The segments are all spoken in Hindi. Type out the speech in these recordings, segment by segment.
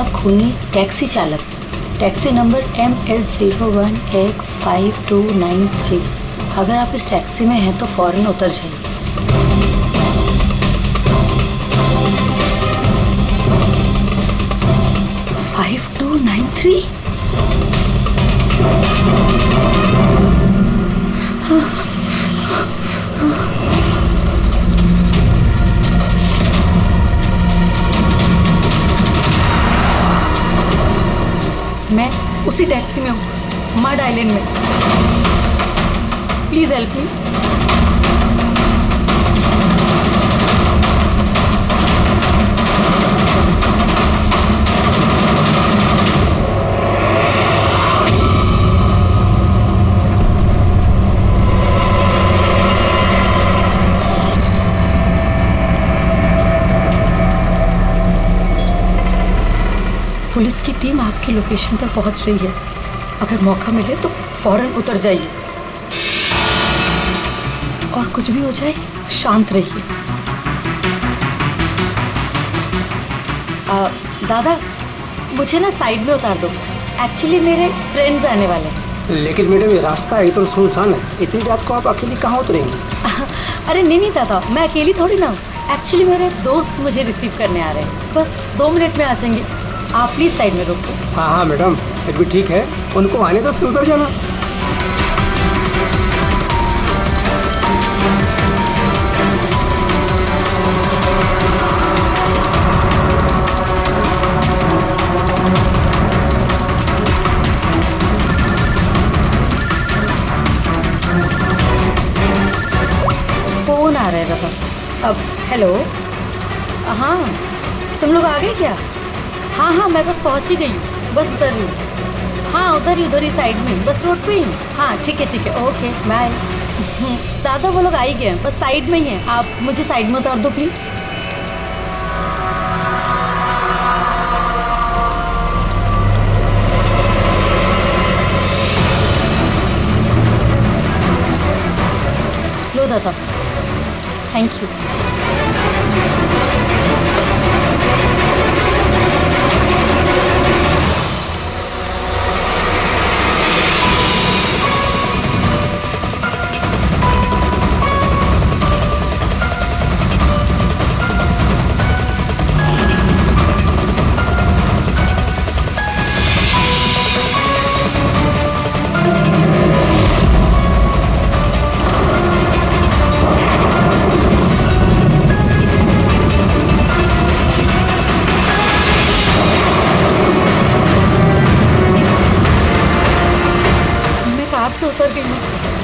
आप खूनी टैक्सी चालक, टैक्सी नंबर ML01X5293। अगर आप इस टैक्सी में हैं तो फौरन उतर जाइए। 5293। मैं उसी टैक्सी में हूँ, मड आइलैंड में। Please help me. पुलिस की टीम आपकी लोकेशन पर पहुंच रही है। अगर मौका मिले तो फौरन उतर जाइए और कुछ भी हो जाए शांत रहिए। दादा, मुझे ना साइड में उतार दो। एक्चुअली मेरे फ्रेंड्स आने वाले हैं। लेकिन मैडम ये रास्ता एकदम सुनसान है, इतनी रात को आप अकेली कहाँ उतरेंगी? अरे नहीं दादा, मैं अकेली थोड़ी ना हूँ। एक्चुअली मेरे दोस्त मुझे रिसीव करने आ रहे हैं, बस 2 मिनट में आ जाएंगे। आप प्लीज साइड में रोको। हाँ मैडम, फिर भी ठीक है, उनको आने तो फिर उतर जाना। फोन आ रहा है दादा। अब हेलो, हाँ तुम लोग आ गए क्या? हाँ मैं बस पहुंच ही गई हूँ, बस उधर ही। हाँ उधर ही साइड में, बस रोड पे ही। हाँ ठीक है ओके बाय। दादा वो लोग आ ही गए, बस साइड में ही हैं। आप मुझे साइड में उतार दो प्लीज। लो दादा, थैंक यू। से उतर गई हूँ,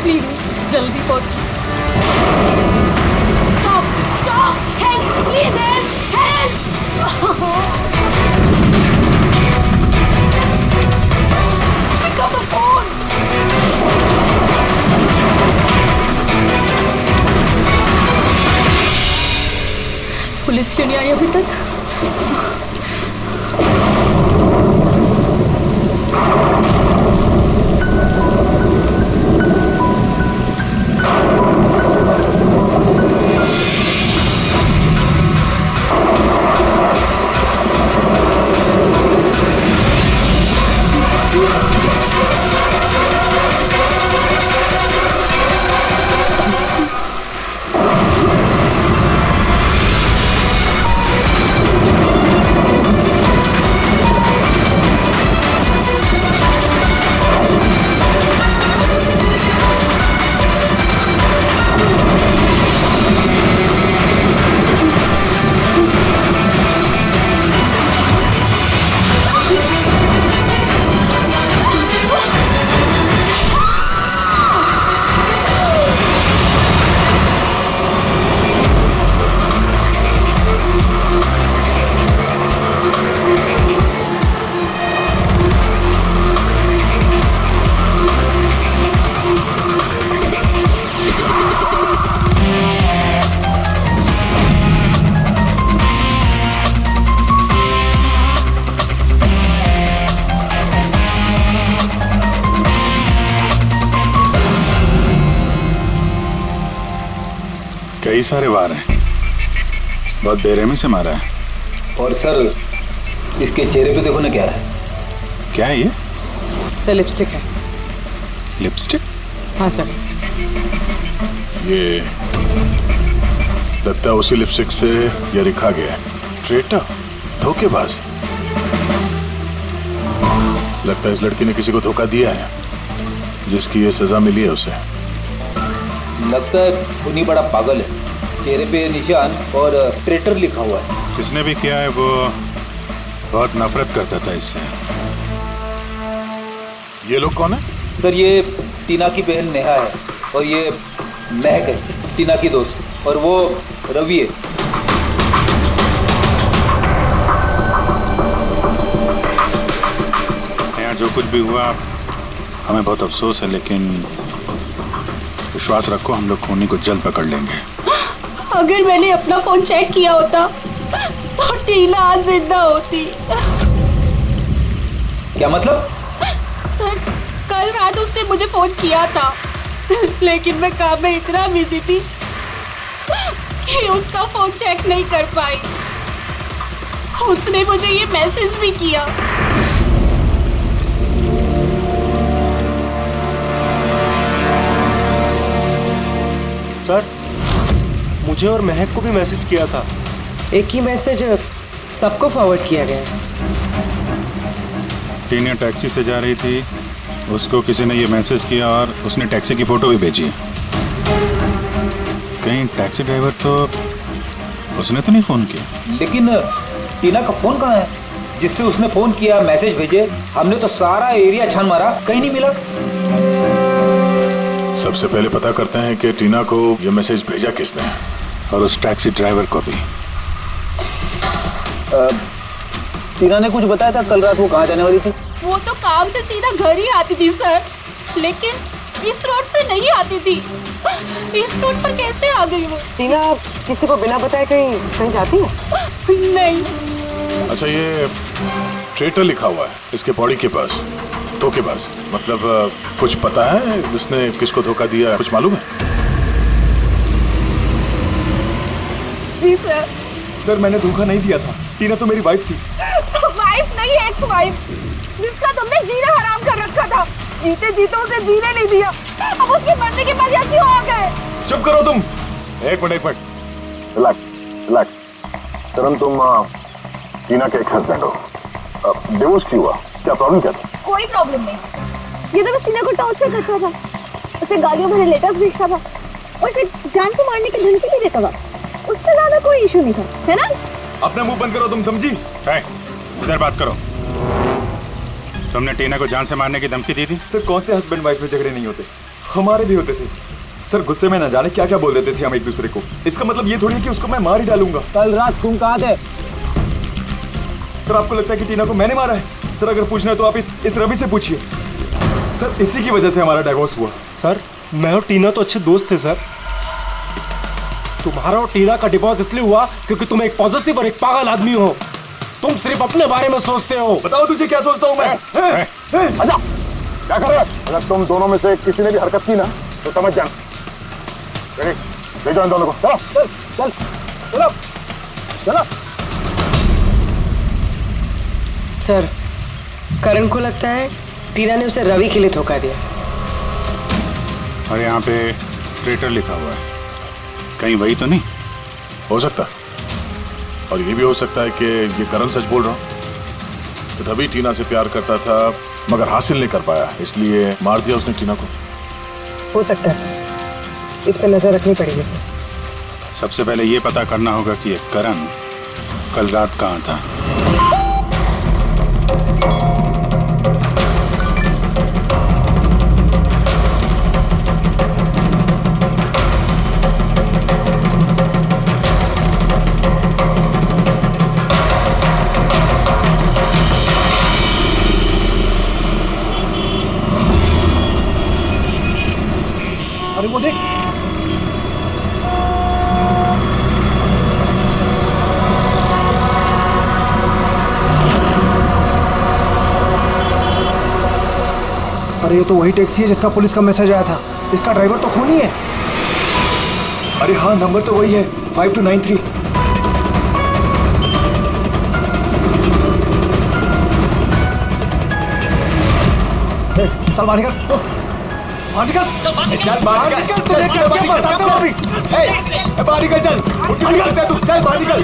प्लीज जल्दी पहुंचो। Stop, help, please help. Pick up the phone. Police क्यों नहीं आई अभी तक? कई सारे वार हैं, बहुत बेरहमी से मारा है। और सर इसके चेहरे पे देखो ना क्या है। क्या है ये? सर लिपस्टिक है। लिपस्टिक? हाँ सर। ये लगता है उसी लिपस्टिक से ये लिखा गया है, ट्रेटर, धोखेबाज। लगता है इस लड़की ने किसी को धोखा दिया है, जिसकी ये सजा मिली है उसे। लगता है उन्हीं बड़ा पागल है। चेहरे पे निशान और ट्रेटर लिखा हुआ है। जिसने भी किया है वो बहुत नफरत करता था इससे। ये लोग कौन है? सर ये टीना की बहन नेहा है और ये महक है, टीना की दोस्त, और वो रवि है। यहाँ जो कुछ भी हुआ हमें बहुत अफसोस है, लेकिन विश्वास रखो हम लोग खूनी को जल्द पकड़ लेंगे। अगर मैंने अपना फोन चेक किया होता तो टीना आज जिंदा होती। क्या मतलब? सर कल रात उसने मुझे फोन किया था, लेकिन मैं काम में इतना बिजी थी कि उसका फोन चेक नहीं कर पाई। उसने मुझे ये मैसेज भी किया। सर मुझे और महक को भी मैसेज किया था। एक ही मैसेज सबको फॉरवर्ड किया गया है। टीना टैक्सी से जा रही थी, उसको किसी ने ये मैसेज किया और उसने टैक्सी की फोटो भी भेजी। कहीं टैक्सी ड्राइवर तो उसने तो नहीं फोन किया? लेकिन टीना का फोन कहाँ है जिससे उसने फोन किया, मैसेज भेजे? हमने तो सारा एरिया छान मारा, कहीं नहीं मिला। सबसे पहले पता करते हैं कि टीना को ये मैसेज भेजा किसने, और उस टैक्सी ड्राइवर को भी। टीना ने कुछ बताया था कल रात वो कहाँ जाने वाली थी? वो तो काम से सीधा घर ही आती थी सर, लेकिन इस रोड से नहीं आती थी। इस रोड पर कैसे आ गई वो? टीना किसी को बिना बताए कहीं कहीं जाती है? नहीं। अच्छा, ये ट्रेटर लिखा हुआ है इसके बॉडी के पास, धोखेबाज। मतलब कुछ पता है इसने किसको धोखा दिया, कुछ मालूम है? जी सर। सर मैंने धोखा नहीं दिया था, टीना तो मेरी वाइफ थी। वाइफ नहीं, एक्स वाइफ, जिसका तुमने जीना हराम कर रखा था। जीते जीते उसे जीने नहीं दिया, अब उसके मरने के बाद यहाँ क्यों आ गए? चुप करो तुम। एक मिनट। रिलैक्स। करण, तुम टीना के एक हस्बैंड हो। डिवोर्स क्यों हुआ? क्या प्रॉब्लम क्या था? कोई प्रॉब्लम नहीं। ये तो बस टीना को टॉर्चर करता था, उसे गालियों भरे लेटर्स भेजता था और उसे जान को मारने की धमकी भी देता था। उससे ज्यादा कोई इशू नहीं था, है ना? अपना मुंह बंद करो तुम, समझी? इधर बात करो। तुमने टीना को जान से मारने की धमकी दी थी? सर कौन से हस्बैंड वाइफ में झगड़े नहीं होते, हमारे भी होते थे। सर गुस्से में ना जाने क्या क्या बोल देते थे हम एक दूसरे को। इसका मतलब ये थोड़ी है कि उसको मैं मार ही डालूंगा। कल रात तुम कहाँ थे? सर आपको लगता है कि टीना को मैंने मारा है? सर अगर पूछना है तो आप इस रवि से पूछिए। सर इसी की वजह से हमारा डिवोर्स हुआ। सर मैं और टीना तो अच्छे दोस्त थे सर। तुम्हारा और टीना का डिवोर्स इसलिए हुआ क्योंकि तुम एक पॉजिटिव और एक पागल आदमी हो। तुम सिर्फ अपने बारे में सोचते हो। बताओ तुझे क्या सोचता हूँ मैं? अच्छा, क्या कर रहे हो? अगर तुम दोनों में से किसी ने भी हरकत की ना तो समझ जाना। ले जाओ इन दोनों को। चलो चल चल चलो चलो। सर करण को लगता है टीना ने उसे रवि के लिए धोखा दिया। और यहाँ पे ट्रेटर लिखा हुआ है, कहीं वही तो नहीं? हो सकता, और ये भी हो सकता है कि ये करण सच बोल रहा हूँ। तो रवि टीना से प्यार करता था मगर हासिल नहीं कर पाया, इसलिए मार दिया उसने टीना को। हो सकता है सर, इस पर नजर रखनी पड़ेगी सर। सबसे पहले ये पता करना होगा कि ये करण कल रात कहाँ था। अरे वो देख, अरे ये तो वही टैक्सी है जिसका पुलिस का मैसेज आया था। इसका ड्राइवर तो खूनी है। अरे हाँ, नंबर तो वही है, 5293। चल बाहर निकल, बाहर निकल, चल बाहर निकल। तुझे क्या बताता हूँ अभी। बाहर निकल, चल। उठ के निकलते हैं तू, चल बाहर निकल।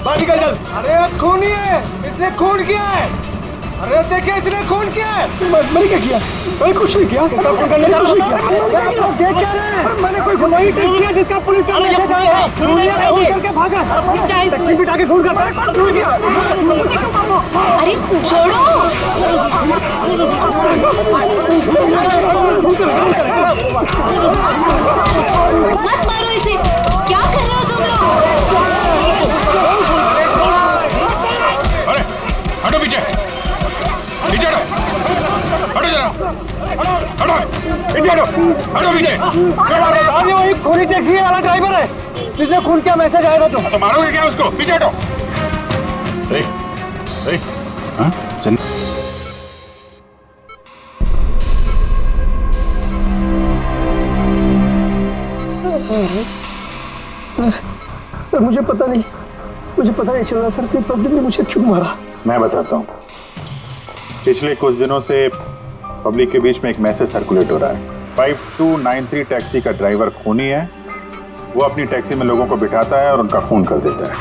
बाहर निकल, चल। अरे खूनी है, इसने खून किया है। अरे देखिए इसने खून किया है। मैंने क्या किया? मैंने कुछ नहीं किया। कुछ नहीं किया। मैंने कोई गुनाही नहीं किया जिसका पुलिस का मैसेज आया है। खून करके भागा, टैक्सी बिठा के खून करता है। खून किया। अरे छोड़ो। मत मारो इसे, क्या कर रहे हो तुम लोग? अरे हटो पीछे, पीछे हटो, हटो जरा, हटो पीछे, हटो पीछे। अरे वही खूनी टैक्सी वाला ड्राइवर है जिसने खून किया मैसेज आया था। तो मारोगे क्या उसको? पीछे हटो। हाँ सुन, सर मुझे पता नहीं चल रहा सर कि पब्लिक ने मुझे क्यों मारा। मैं बताता हूँ। पिछले कुछ दिनों से पब्लिक के बीच में एक मैसेज सर्कुलेट हो रहा है। 5293 टैक्सी का ड्राइवर खूनी है। वो अपनी टैक्सी में लोगों को बिठाता है और उनका खून कर देता है।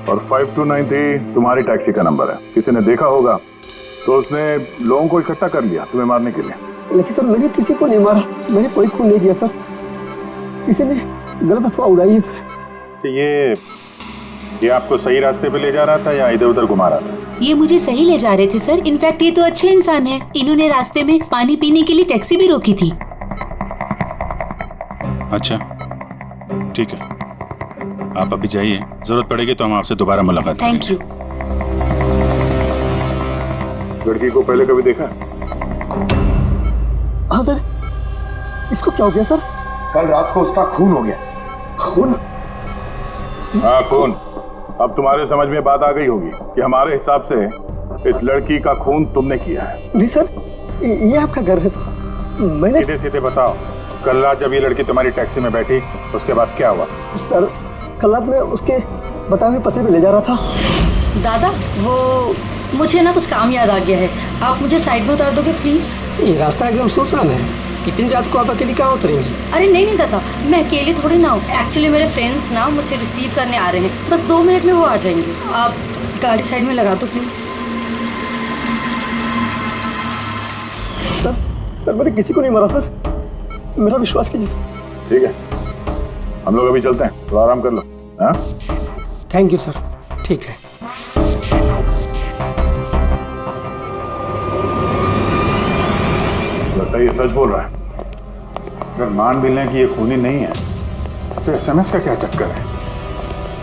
और 5293 तुम्हारी टैक्सी का नंबर है। किसी ने देखा होगा तो उसने लोगों को इकट्ठा कर लिया तुम्हें मारने के लिए। लेकिन सर मैंने किसी को नहीं मारा, मैंने कोई खून नहीं किया सर। किसी ने गलत अफवाह उड़ाई है सर। तो ये आपको सही रास्ते पे ले जा रहा था या इधर उधर घुमा रहा था? ये मुझे सही ले जा रहे थे सर। इनफैक्ट ये तो अच्छे इंसान है। इन्होंने रास्ते में पानी पीने के लिए टैक्सी भी रोकी थी। अच्छा ठीक है, आप अभी जाइए, जरूरत पड़ेगी तो हम आपसे दोबारा मुलाकात करेंगे। Thank you. इस लड़की को पहले कभी देखा? हाँ सर। इसको क्या हो गया सर? कल रात को उसका खून हो गया। खून? हाँ खून। अब तुम्हारे समझ में बात आ गई होगी कि हमारे हिसाब से इस लड़की का खून तुमने किया है। नहीं सर, ये आपका घर है सर। मैंने सीधे सीधे बताओ, कल रात जब ये लड़की तुम्हारी टैक्सी में बैठी उसके बाद क्या हुआ? सर कल रात में उसके बताए हुए पते पे ले जा रहा था। दादा वो मुझे ना कुछ काम याद आ गया है। आप मुझे साइड में उतार दोगे प्लीज? ये रास्ता एकदम सुनसान है। इतनी रात को आप अकेली कहाँ उतरेंगी? अरे नहीं दादा, मैं अकेली थोड़ी ना हूँ। एक्चुअली मेरे फ्रेंड्स ना मुझे रिसीव करने आ रहे हैं। बस 2 मिनट में वो आ जाएंगे। आप गाड़ी साइड में लगा दो प्लीज। सर मैंने किसी को नहीं मारा सर, मेरा विश्वास कीजिए सर। ठीक है, हम लोग अभी चलते हैं, तो आराम कर लो। हाँ थैंक यू सर। ठीक है। लगता है ये सच बोल रहा है। अगर मान भी लें कि ये खूनी नहीं है तो SMS का क्या चक्कर है?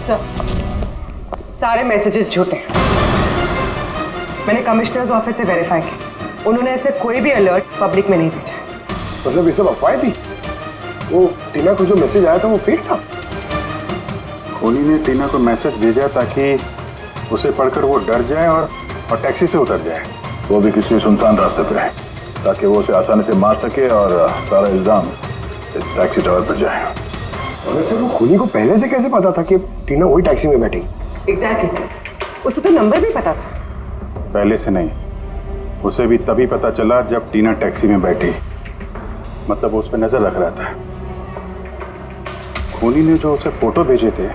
सर, सारे मैसेजेस झूठे हैं। मैंने कमिश्नर्स ऑफिस से वेरीफाई किया। उन्होंने ऐसे कोई भी अलर्ट पब्लिक में नहीं भेजा। मतलब ये सब अफवाहें थी? वो टीना को जो मैसेज आया था वो फेक था? खूनी ने टीना को मैसेज भेजा ताकि उसे पढ़कर वो डर जाए और टैक्सी से उतर जाए, वो भी किसी सुनसान रास्ते पे है, ताकि वो उसे आसानी से मार सके और सारा इल्जाम इस टैक्सी ड्राइवर पर जाए। वैसे वो खूनी को पहले से कैसे पता था कि टीना वही टैक्सी में बैठी? एग्जैक्टली, उसे तो नंबर भी पता था। पहले से नहीं, उसे भी तभी पता चला जब टीना टैक्सी में बैठी। मतलब वो उस पर नजर रख रहा था। खूनी ने जो उसे फोटो भेजे थे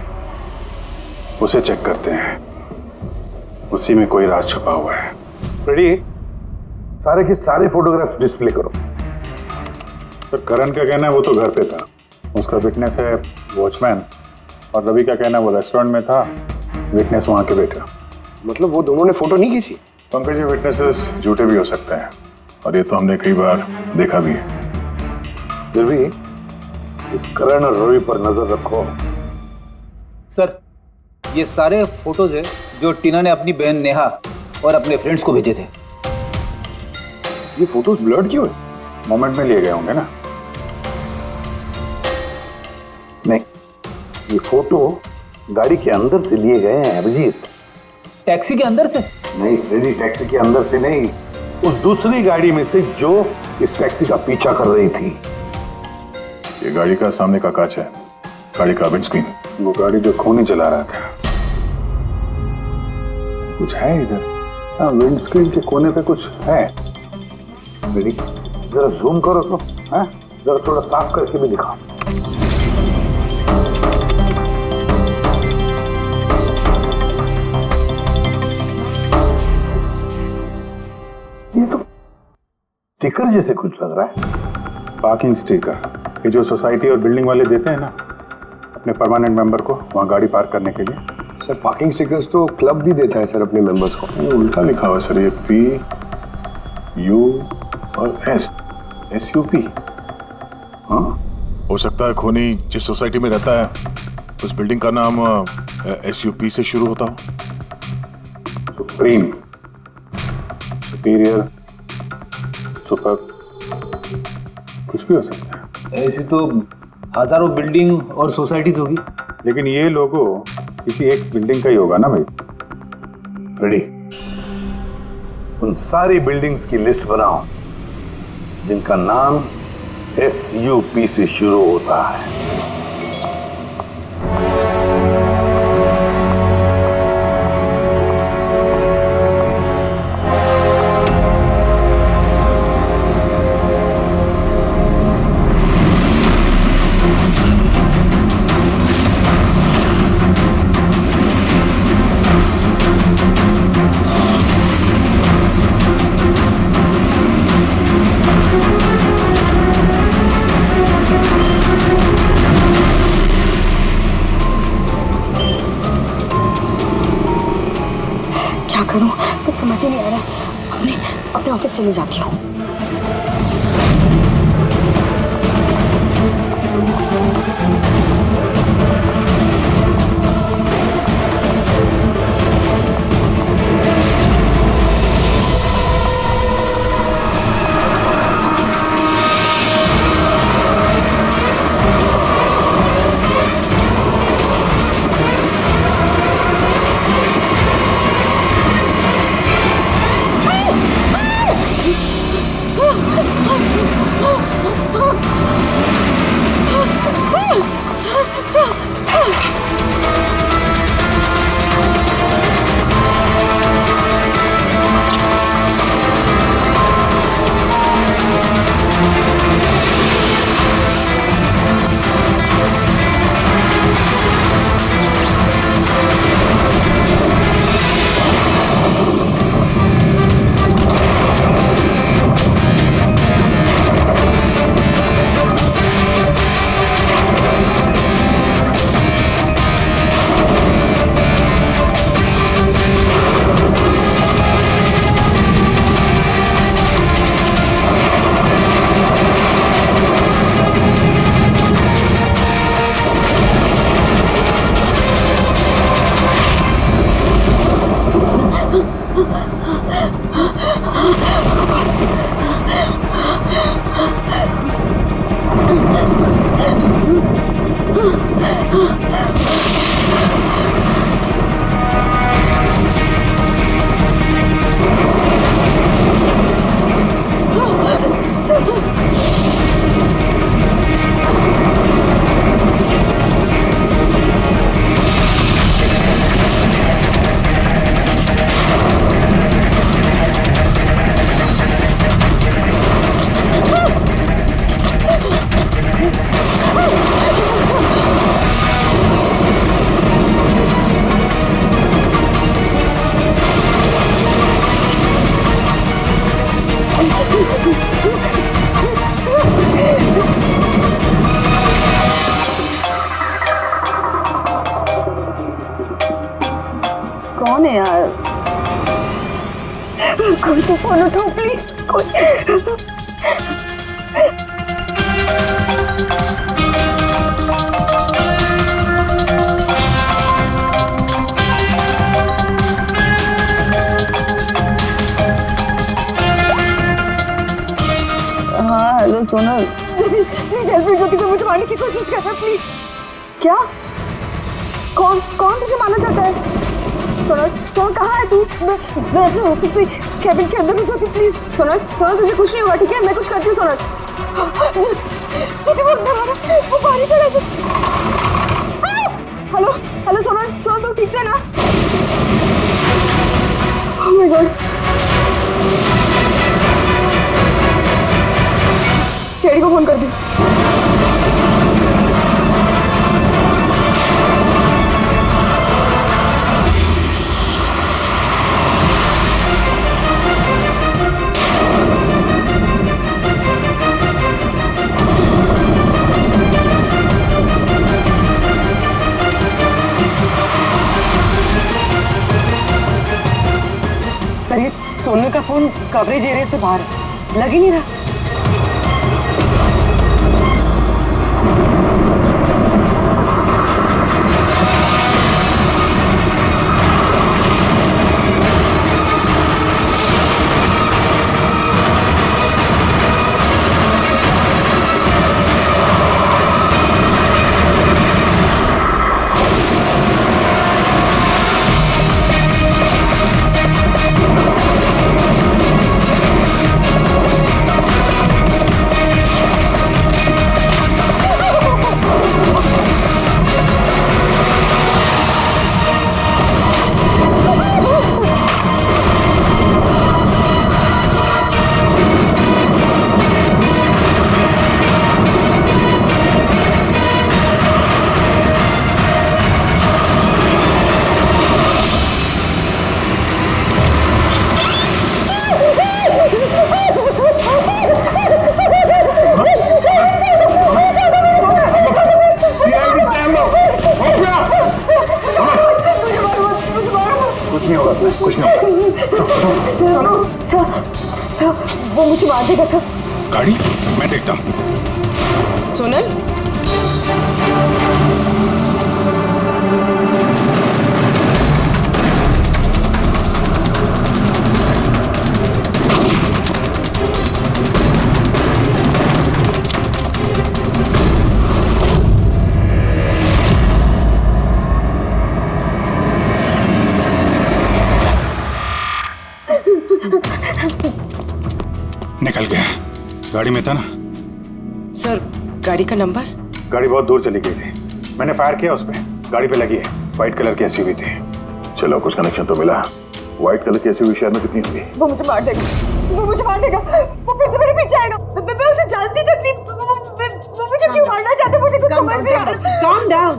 उसे चेक करते हैं, उसी में कोई राज छुपा हुआ है। रेडी? सारे के सारे फोटोग्राफ्स डिस्प्ले करो। तो करण का कहना है वो तो घर पे था, उसका विटनेस है वॉचमैन, और रवि का कहना है वो रेस्टोरेंट में था, विटनेस वहां के बैठा। मतलब वो दोनों ने फोटो नहीं खींची? पंकज, ये विटनेसेस झूठे भी हो सकते हैं और ये तो हमने कई बार देखा भी है। फिर भी इस करण और रवि पर नजर रखो। सर, ये सारे फोटोज है जो टीना ने अपनी बहन नेहा और अपने फ्रेंड्स को भेजे थे। ये फोटोज ब्लर्ड क्यों है? मोमेंट में लिए गए होंगे ना? नहीं, ये फोटो गाड़ी के अंदर से लिए गए हैं अभिजीत। टैक्सी के अंदर से? नहीं रेडी, टैक्सी के अंदर से नहीं, उस दूसरी गाड़ी में से जो इस टैक्सी का पीछा कर रही थी। ये गाड़ी का सामने का कांच है, गाड़ी का विंडस्क्रीन। वो गाड़ी जो खूनी चला रहा था। कुछ है इधर? हाँ, विंडस्क्रीन के कोने पे कुछ है। बेटी जरा जूम करो तो, हैं? जरा थोड़ा साफ करके भी दिखाओ। ये तो स्टिकर जैसे कुछ लग रहा है। पार्किंग स्टिकर, ये जो सोसाइटी और बिल्डिंग वाले देते हैं ना अपने परमानेंट मेंबर को वहाँ गाड़ी पार्क करने के लिए। सर पार्किंग स्टिकर्स तो क्लब भी देता है सर अपने मेंबर्स को। ये उल्टा लिखा हुआ है सर, ये PU और SUP। हाँ, हो सकता है खोनी जिस सोसाइटी में रहता है उस बिल्डिंग का नाम SUP से शुरू होता हो। सुप्रीम, सुपीरियर, सुपर, कुछ भी हो सकता है। ऐसी तो हजारों बिल्डिंग और सोसाइटीज होगी, लेकिन ये लोगो किसी एक बिल्डिंग का ही होगा ना भाई। रेडी, उन सारी बिल्डिंग्स की लिस्ट बनाओ जिनका नाम SUP से शुरू होता है। करूं कुछ समझ ही नहीं आ रहा। अपने ऑफिस चली जाती हूँ। कौन है यार? कोई तो फोन उठाओ प्लीज। हाँ hello Sonal, please help me. Jyoti को मुझे मारने की कोशिश कर रहा है, प्लीज। क्या? कौन कौन तुझे मारना चाहता है? सोनल, सोनल कहाँ है तू? मैं अपने ऑफिस में कैबिन के अंदर हूँ। ज्योति प्लीज। सोनल, सोनल तुझे कुछ नहीं होगा, ठीक है? मैं कुछ करती हूँ। सोनल, ज्योति वो पानी चढ़ा दे। हेलो हेलो सोनल, सोनल तू ठीक है ना? Oh my God. सीआईडी को फोन कर दी। सर ये सोनल का फोन कवरेज एरिया से बाहर है, लग ही नहीं रहा। कुछ नहीं होगा, कुछ नहीं होगा। सर वो मुझे मार देगा सर। गाड़ी मैं देखता हूँ। सोनल निकल गया। गाड़ी में था ना? सर गाड़ी का नंबर? गाड़ी बहुत दूर चली गई थी, मैंने फायर किया उस पर। गाड़ी पे लगी है, व्हाइट कलर की एसयूवी थी। चलो कुछ कनेक्शन तो मिला। व्हाइट कलर की एसयूवी शहर में कितनी होगी? वो मुझे मार देगा, वो मुझे मार देगा, वो फिर से मेरे पीछे आएगा। मैं उसे जानती तक नहीं। वो मुझे क्यों मारना चाहता है? मुझे कुछ समझ नहीं आ रहा। calm down,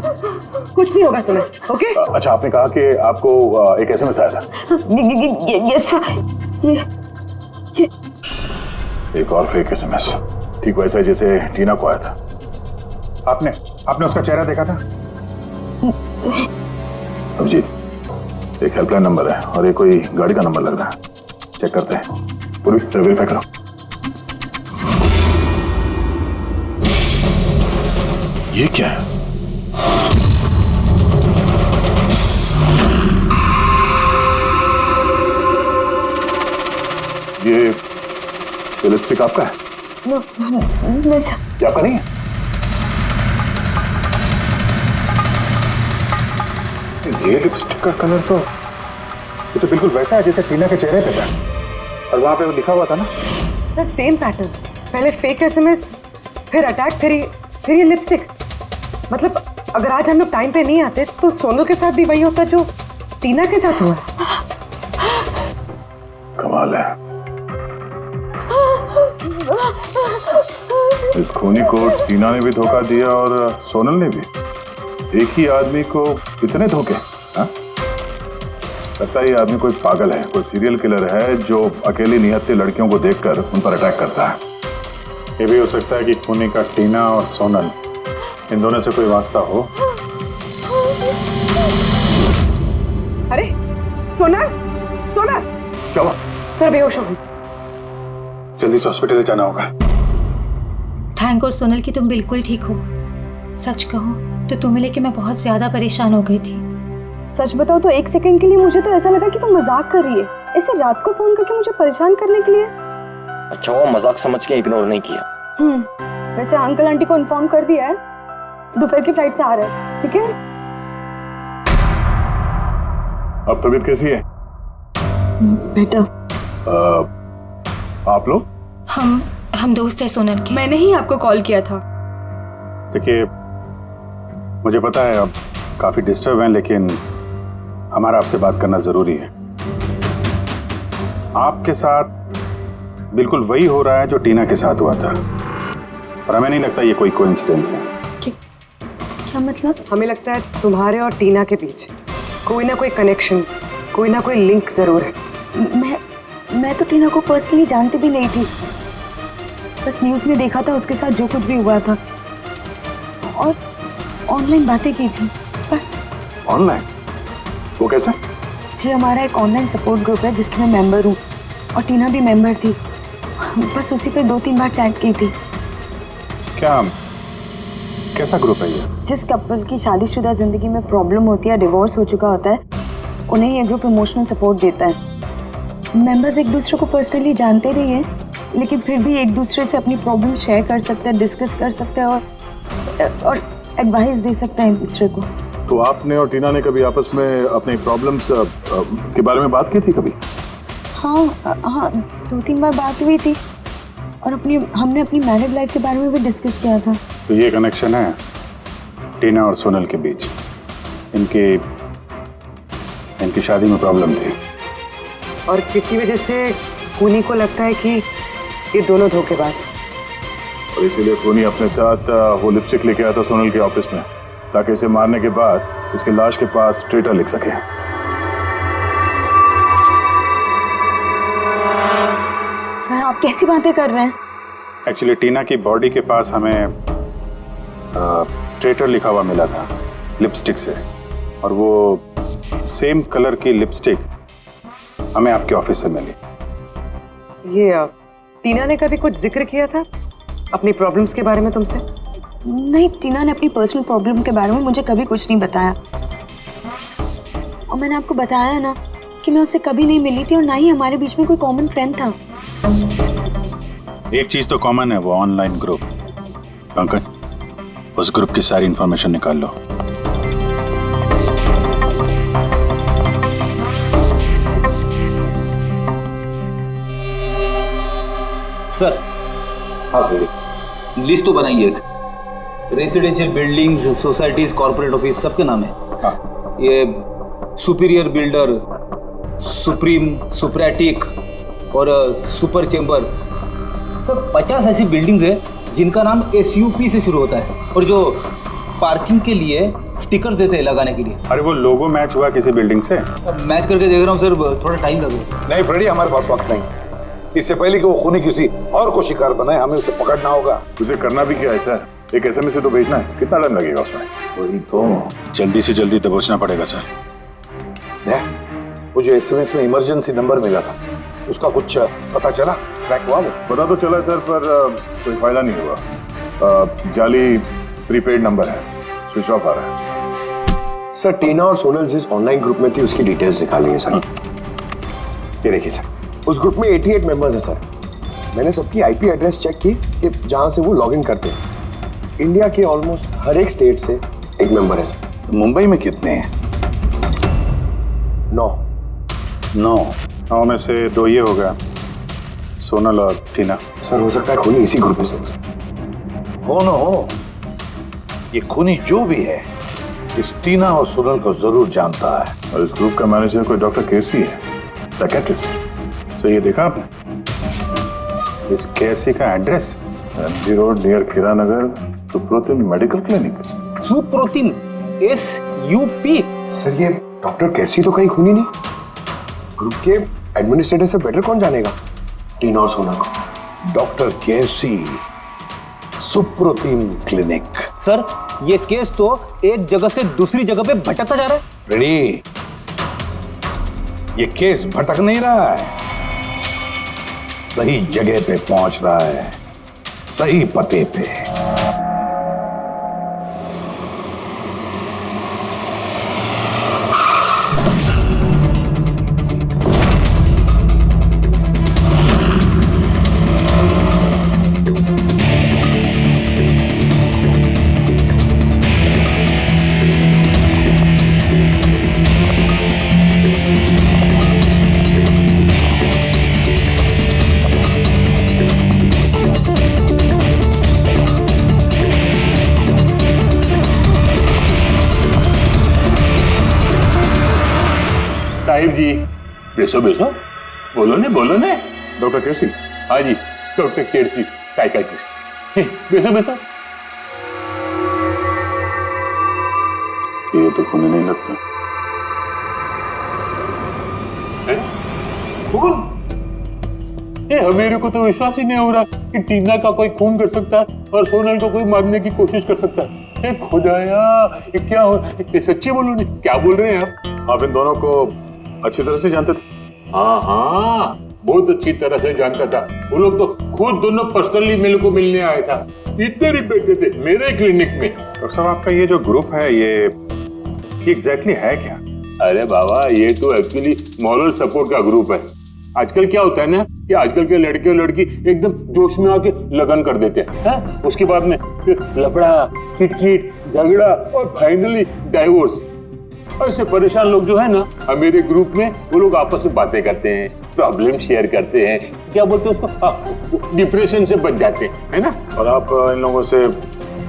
कुछ नहीं होगा तुम्हें, ओके? अच्छा, आपने कहा कि आपको एक एसएमएस आया था। यस ये एक और फेक एसएमएस, ठीक वैसा ही जैसे टीना को आया था। आपने उसका चेहरा देखा था? अभिजीत, एक हेल्पलाइन नंबर है और एक कोई गाड़ी का नंबर लग रहा है। चेक करते हैं, पूरी वेरीफाई करो। ये क्या है? ये लिपस्टिक आपका है? नहीं सर। ये आपका नहीं है? ये लिपस्टिक का कलर तो ये तो बिल्कुल वैसा है जैसे टीना के चेहरे पे था, और वहां पे वो लिखा हुआ था ना। सर सेम पैटर्न, पहले फेक एसएमएस, फिर अटैक, फिर ये लिपस्टिक। मतलब अगर आज हम लोग टाइम पे नहीं आते तो सोनल के साथ भी वही होता जो टीना के साथ हुआ। कमाल है, इस खूनी को टीना ने भी धोखा दिया और सोनल ने भी। एक ही आदमी को इतने धोखे? हाँ? लगता है ये आदमी कोई पागल है, कोई सीरियल किलर है जो अकेली नियत्ती लड़कियों को देखकर उन पर अटैक करता है। ये भी हो सकता है कि खूनी का टीना और सोनल, इन दोनों से कोई वास्ता हो। अरे सोनल, सोनल! क्या हुआ? सर बेहोश हो गई। जल्दी से हॉस्पिटल ले जाना होगा। थैंक गॉड सोनल कि तुम बिल्कुल ठीक हो। सच कहूँ तो तुम्हें लेके मैं बहुत ज्यादा परेशान हो गई थी। सच बताओ तो एक सेकंड के लिए मुझे तो ऐसा लगा कि तुम मजाक कर रही है, ऐसे रात को फोन करके मुझे परेशान करने के लिए। अच्छा, वो मजाक समझ के इग्नोर नहीं किया। वैसे अंकल आंटी को इन्फॉर्म कर दिया है, दोपहर की फ्लाइट से आ रहे हैं। ठीक है? अब तबीयत कैसी है? बेटा आप लोग? हम दोस्त हैं सोनल के। मैंने ही आपको कॉल किया था। देखिए, मुझे पता है अब काफी डिस्टर्ब हैं, लेकिन हमारा आपसे बात करना जरूरी है। आपके साथ बिल्कुल वही हो रहा है जो टीना के साथ हुआ था। और हमें नहीं लगता ये कोई कोइंसिडेंस है। क्या मतलब? हमें लगता है तुम्हारे और टीना के बीच कोई ना कोई कनेक्शन, कोई ना कोई लिंक जरूर है। मैं तो टीना को पर्सनली जानती भी नहीं थी, बस न्यूज़ में देखा था उसके साथ जो कुछ भी हुआ था और ऑनलाइन बातें की थी बस। ऑनलाइन? वो कैसे? जी हमारा एक ऑनलाइन सपोर्ट ग्रुप है जिसकी मैं मेंबर हूँ और टीना भी मेंबर थी, बस उसी पे 2-3 बार चैट की थी। क्या, कैसा ग्रुप है ये? जिस कपल की शादीशुदा जिंदगी में प्रॉब्लम होती है, डिवोर्स हो चुका होता है, उन्हें ये ग्रुप इमोशनल सपोर्ट देता है। मेंबर्स एक दूसरे को पर्सनली जानते नहीं हैं, लेकिन फिर भी एक दूसरे से अपनी प्रॉब्लम शेयर कर सकते हैं, डिस्कस कर सकते हैं और एडवाइस दे सकते हैं एक दूसरे को। तो आपने और टीना ने कभी आपस में अपनी प्रॉब्लम्स के बारे में बात की थी कभी? हाँ 2-3 बार बात हुई थी और हमने अपनी मैरिड लाइफ के बारे में भी डिस्कस किया था। तो ये कनेक्शन है टीना और सोनल के बीच। इनकी शादी में प्रॉब्लम थी और किसी वजह से खूनी को लगता है कि ये दोनों धोखेबाज हैं। और इसीलिए खूनी अपने साथ वो लिपस्टिक लेके आया था सोनल के ऑफिस में, ताकि इसे मारने के बाद इसके लाश के पास ट्रेटर लिख सके। सर आप कैसी बातें कर रहे हैं? एक्चुअली टीना की बॉडी के पास हमें ट्रेटर लिखा हुआ मिला था लिपस्टिक से, और वो सेम कलर की लिपस्टिक हमें आपके ऑफिस से मिली। ये टीना ने कभी कुछ जिक्र किया था अपनी प्रॉब्लम्स के बारे में तुमसे? नहीं, टीना ने अपनी पर्सनल प्रॉब्लम के बारे में मुझे कभी कुछ नहीं बताया और मैंने आपको बताया ना कि मैं उससे कभी नहीं मिली थी और ना ही हमारे बीच में कोई कॉमन फ्रेंड था। एक चीज तो कॉमन है, वो ऑनलाइन ग्रुप। पंकज, उस ग्रुप की सारी इंफॉर्मेशन निकाल लो। सर, हाँ फिर लिस्ट तो बनाइए एक। Residential buildings, societies, corporate office सबके नाम है। हाँ। ये सुपीरियर बिल्डर, सुप्रीम, सुप्रेटिक और सुपर चेंबर, सब 50 ऐसी बिल्डिंग्स है जिनका नाम SUP से शुरू होता है और जो पार्किंग के लिए स्टिकर देते हैं लगाने के लिए। अरे वो लोगो मैच हुआ किसी बिल्डिंग से? अब मैच करके देख रहा हूँ सर, थोड़ा टाइम लगेगा। नहीं फ्रेडी, हमारे पास वक्त नहीं। इससे पहले कि वो खूनी किसी और को शिकार बनाए, हमें उसे पकड़ना होगा। उसे करना भी क्या है सर? एक SMS से तो भेजना है, कितना टाइम लगेगा उसमें? वही तो, जल्दी से जल्दी दबोचना पड़ेगा सर। वो जो SMS में इमरजेंसी नंबर मिला था, उसका कुछ पता चला? ट्रैक हुआ? वो पता तो चला सर, पर कोई फायदा नहीं हुआ। जाली प्रीपेड नंबर है, स्विच ऑफ आ रहा है। सर, टीना और सोनल जिस ऑनलाइन ग्रुप में थी उसकी डिटेल्स निकाली है सर। ये देखिए सर, उस ग्रुप में 88 मेंबर्स हैं सर। मैंने सबकी IP एड्रेस चेक की कि जहां से वो लॉगिन करते हैं। इंडिया के ऑलमोस्ट हर एक स्टेट से एक मेंबर है सर। तो मुंबई में कितने हैं? 9 में से 2 ये हो गया, सोनल और टीना। सर हो सकता है खूनी इसी ग्रुप में से हो न हो, ये खूनी जो भी है इस टीना और सोनल को जरूर जानता है। और इस ग्रुप का मैनेजर कोई डॉक्टर केसी है, साइकेट्रिस्ट। तो ये देखा आपने इस केसी का एड्रेस? MG रोड नियर खीरा नगर, Suprotim medical clinic. Suprotim SUP? Sir ये डॉक्टर केसी तो कहीं खूनी नहीं। ग्रुप के एडमिनिस्ट्रेटर से बेटर कौन जानेगा टीना और सोना को? डॉक्टर केसी, सुप्रोतिम क्लिनिक। सर, ये केस तो एक जगह से दूसरी जगह पे भटकता जा रहा है। रेडी, ये केस भटक नहीं रहा है, सही जगह पे पहुंच रहा है, सही पते पे। साहिब जी, बेसो बेसो, बोलो ने। डॉक्टर केसी? हाँ जी, डॉक्टर केसी, साइकाइट्रिस्ट। बैठो बैठो। ये तो खून नहीं लगता। खून? मेरे को तो विश्वास ही नहीं हो रहा कि टीना का कोई खून कर सकता है और सोनल को कोई मारने की कोशिश कर सकता है। खुदाया, ये क्या हो? ये सच्ची बोलो नहीं, क्या बोल रहे हैं आप इन दोनों को अच्छी तरह से जानते थे? हाँ हाँ, बहुत अच्छी तरह से जानता था। वो लोग तो खुद दोनों पर्सनली मेरे को मिलने आया था। इतने रिपीट थे मेरे क्लिनिक में। डॉक्टर साहब, आपका ये जो ग्रुप है ये एग्जैक्टली है क्या? अरे बाबा, ये तो एक्चुअली मॉरल सपोर्ट का ग्रुप है। आजकल क्या होता है ना कि आजकल के लड़के और लड़की एकदम जोश में आके लगन कर देते हैं, उसके बाद में फिर लफड़ा, किटकिट, झगड़ा और फाइनली डाइवोर्स। ऐसे परेशान लोग जो है ना मेरे ग्रुप में, वो लोग आपस में बातें करते हैं, प्रॉब्लम शेयर करते हैं, क्या बोलते हैं उसको, डिप्रेशन से बच जाते हैं, है ना। और आप इन लोगों से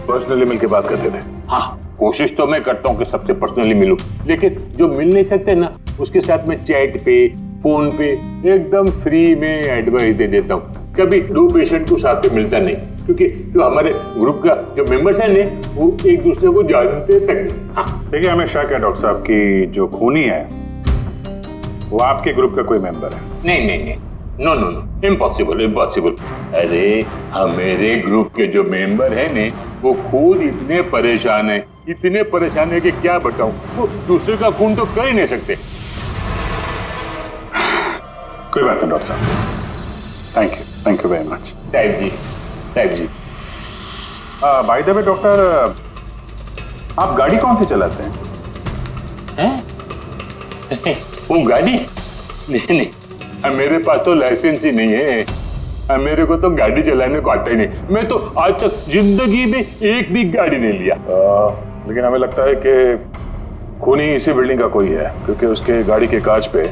पर्सनली मिलके बात करते थे? हाँ, कोशिश तो मैं करता हूँ कि सबसे पर्सनली मिलूं, लेकिन जो मिल नहीं सकते ना उसके साथ में चैट पे, फोन पे एकदम फ्री में एडवाइस दे देता हूँ। कभी दो पेशेंट को साथ में मिलता नहीं, क्योंकि जो हमारे ग्रुप का जो मेंबर्स हैं ने वो एक दूसरे को जानते तक नहीं। हाँ, देखिए, हमें शक है डॉक्टर साहब की जो खूनी है वो आपके ग्रुप का कोई मेंबर है। नहीं नहीं नहीं, no no no, impossible impossible. अरे हमारे ग्रुप के जो मेंबर है ने वो खुद इतने परेशान है कि क्या बताऊं, वो दूसरे का खून तो कर ही नहीं सकते। कोई बात नहीं डॉक्टर साहब, थैंक यू वेरी मच। साहिब ji. By the way doctor, आप गाड़ी कौन सी चलाते हैं? वो गाड़ी? नहीं, मेरे पास तो लाइसेंस ही नहीं है। मेरे को तो गाड़ी चलाने को आता ही नहीं। मैं तो आज तक जिंदगी में एक भी गाड़ी नहीं लिया। लेकिन हमें लगता है कि खूनी इसी बिल्डिंग का कोई है, क्योंकि उसके गाड़ी के कांच पे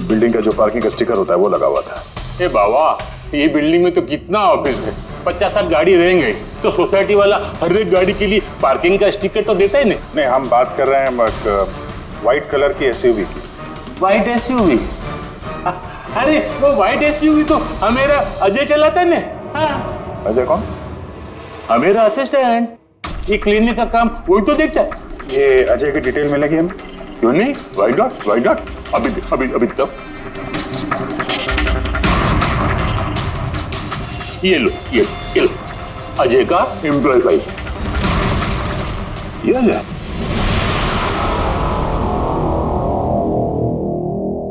बिल्डिंग का जो पार्किंग का स्टिकर होता है वो लगा हुआ था। ए बाबा, ये बिल्डिंग में तो कितना ऑफिस है, 50-60 गाड़ी रहेंगे, तो सोसाइटी वाला हर एक गाड़ी के लिए पार्किंग का स्टिकर तो देता ही नहीं। हम बात कर रहे हैं व्हाइट कलर की एसयूवी की। White SUV? अरे वो व्हाइट एसयूवी तो हमेरा अजय चलाता है ना। अजय कौन? हमेरा असिस्टेंट, ये क्लिनिक का काम वही तो देखता है। ये अजय की डिटेल मिलेगी हमें? क्यों नहीं, वाई नॉट। अभी तक ये लो अजय का एम्प्लॉय फाइल। ये अजय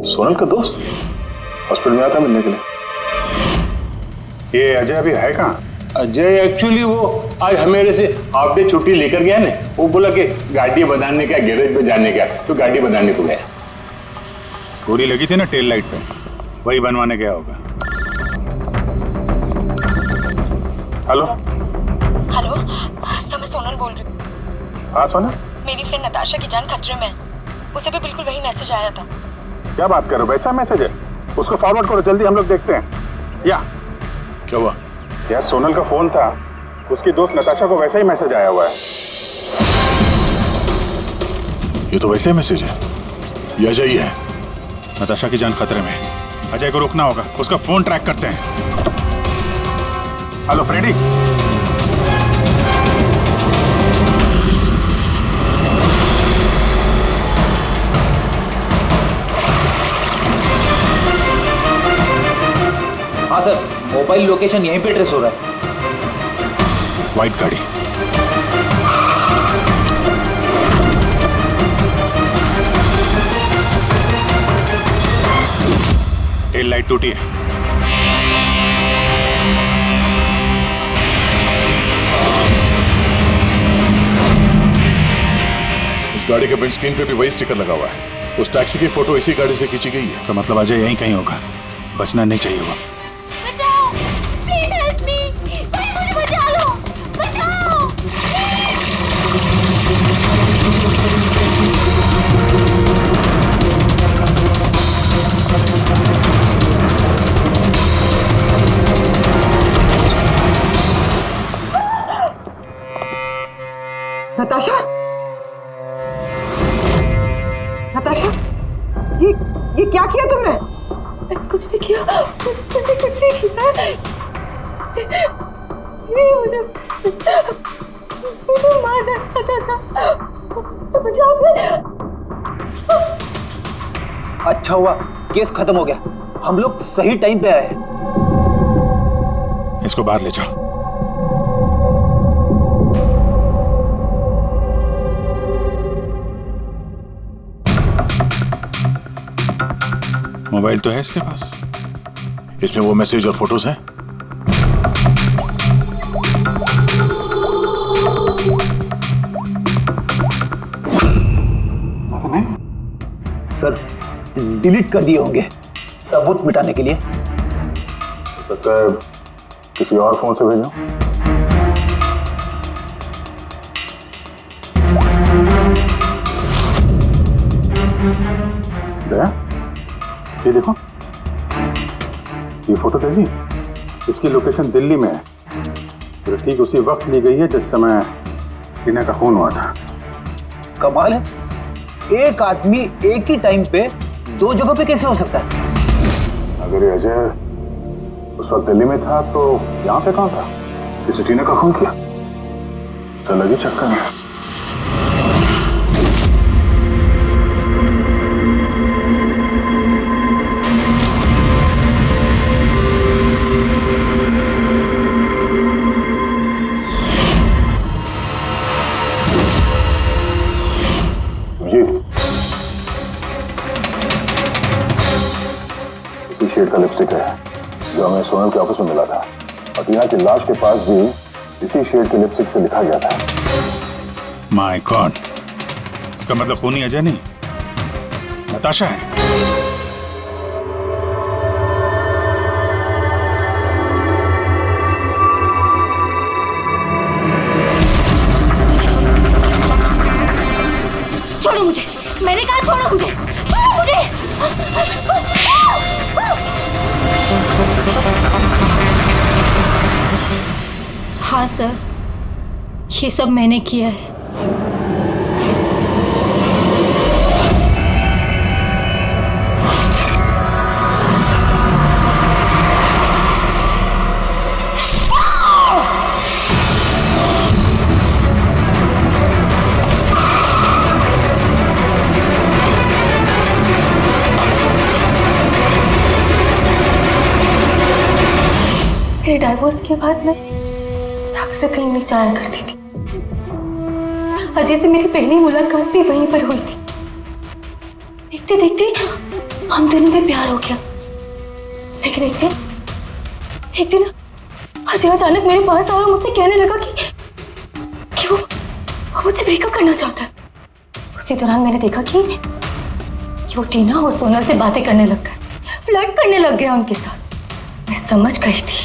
सोनल का दोस्त हॉस्पिटल में आता मिलने के लिए। ये अजय अभी है कहाँ? अजय एक्चुअली वो आज हमेरे से हाफ डे छुट्टी लेकर गया ना। वो बोला कि गाड़ी बनाने का, गैरेज में जाने का, तो गाड़ी बनाने को गया। गोली लगी थी ना टेल लाइट पे, वही बनवाने गया होगा। हेलो सर, मैं सोनल बोल रही हूँ। हाँ सोनल, मेरी फ्रेंड नताशा की जान खतरे में है। उसे भी बिल्कुल वही मैसेज आया था। क्या बात कर रहे हो? वैसा मैसेज है? उसको फॉरवर्ड करो जल्दी, हम लोग देखते हैं। या क्या हुआ? यार सोनल का फोन था, उसकी दोस्त नताशा को वैसा ही मैसेज आया हुआ है। ये तो वैसे मैसेज है, ये अजय ही है। नताशा की जान खतरे में, अजय को रोकना होगा, उसका फोन ट्रैक करते हैं। हेलो फ्रेडी, हाँ सर, मोबाइल लोकेशन यहीं पे ट्रेस हो रहा है। व्हाइट गाड़ी। टेल लाइट टूटी है। इस गाड़ी के विंडस्क्रीन पे भी वही स्टिकर लगा हुआ है। उस टैक्सी की फोटो इसी गाड़ी से खींची गई है। तो मतलब अजय यहीं कहीं होगा, बचना नहीं चाहिए वो। बचाओ, प्लीज हेल्प मी, कोई मुझे बचा लो, बचाओ। नताशा, ये क्या किया तुमने? कुछ नहीं किया, मैंने कुछ नहीं किया। मुझे मारना चाहता था। मुझे आपने अच्छा हुआ केस खत्म हो गया, हम लोग सही टाइम पे आए। इसको बाहर ले जाओ। मोबाइल तो है इसके पास, इसमें वो मैसेज और फोटोज हैं। सर डिलीट कर दिए होंगे सबूत मिटाने के लिए। हो सकता है किसी और फोन से भेजो। दया, ये देखो, ये फोटो देखी, इसकी लोकेशन दिल्ली में है। तो ठीक उसी वक्त ली गई है जिस समय टीना का खून हुआ था। कमाल है, एक आदमी एक ही टाइम पे दो जगह पे कैसे हो सकता है? अगर ये अजय उस वक्त दिल्ली में था तो यहाँ पे कहाँ था? किसी टीना का खून किया तो लगी चक्कर में। शेड का लिपस्टिक है जो हमें सोनल के ऑफिस में मिला था, और टीना की लाश के पास भी इसी शेड के लिपस्टिक से लिखा गया था। माय गॉड, इसका मतलब खूनी अजय नहीं, नताशा है। छोड़ो मुझे, मैंने कहा छोड़ो मुझे, छोड़ो मुझे। हाँ सर, ये सब मैंने किया है। मेरे डाइवोर्स के बाद मैं अक्सर कहीं नहीं जाया करती थी। अजय से मेरी पहली मुलाकात भी वहीं पर हुई थी। देखते देखते हम दोनों में प्यार हो गया। लेकिन एक दिन अजय अचानक मेरे पास आया और मुझसे कहने लगा कि वो मुझसे ब्रेकअप करना चाहता है। उसी दौरान मैंने देखा कि वो टीना और सोनल से बातें करने लग गया, फ्लर्ट करने लग गया उनके साथ। मैं समझ गई थी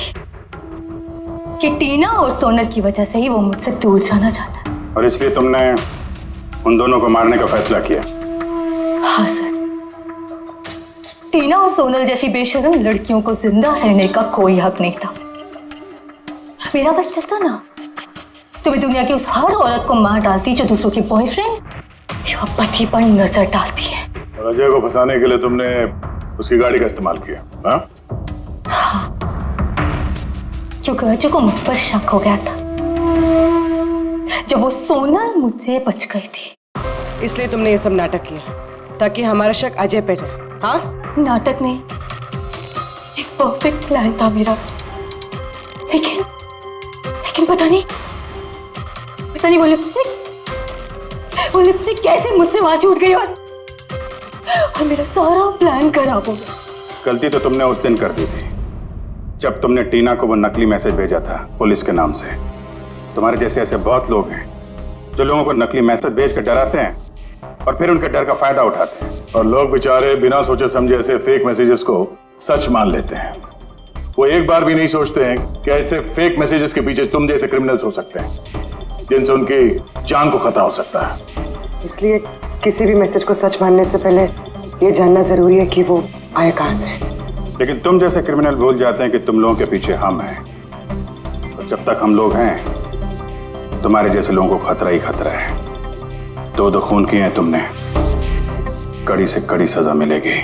कि टीना और सोनल की वजह से ही वो मुझसे दूर जाना चाहता है। और इसलिए तुमने उन दोनों को मारने का फैसला किया? हाँ सर, टीना और सोनल जैसी बेशर्म लड़कियों को जिंदा रहने का कोई हक नहीं था। मेरा बस चलता ना तो मैं दुनिया की उस हर औरत को मार डालती जो दूसरों के बॉयफ्रेंड या पति पर नजर डालती है। और अजय को फंसाने के लिए तुमने उसकी गाड़ी का इस्तेमाल किया? हाँ, क्योंकि अजय को मुझ पर शक हो गया था जब वो सोनल मुझसे बच गई थी। इसलिए तुमने ये सब नाटक किया ताकि हमारा शक अजय पे जाए? हाँ, नाटक नहीं, एक परफेक्ट प्लान था मेरा। लेकिन पता नहीं वो लिपस्टिक कैसे मुझसे वहां छूट गई और मेरा सारा प्लान खराब हो गया। गलती तो तुमने उस दिन कर दी थी जब तुमने टीना को वो नकली मैसेज भेजा था पुलिस के नाम से। तुम्हारे जैसे ऐसे बहुत लोग हैं जो लोगों को नकली मैसेज भेज कर डराते हैं और फिर उनके डर का फायदा उठाते हैं, और लोग बेचारे बिना सोचे समझे ऐसे फेक मैसेजेस को सच मान लेते हैं। वो एक बार भी नहीं सोचते हैं कि ऐसे फेक मैसेजेस के पीछे तुम जैसे क्रिमिनल्स हो सकते हैं जिनसे उनकी जान को खतरा हो सकता है। इसलिए किसी भी मैसेज को सच मानने से पहले ये जानना जरूरी है कि वो आया कहां से। लेकिन तुम जैसे क्रिमिनल भूल जाते हैं कि तुम लोगों के पीछे हम हैं, और जब तक हम लोग हैं तुम्हारे जैसे लोगों को खतरा ही खतरा है। दो खून किए हैं तुमने, कड़ी से कड़ी सजा मिलेगी।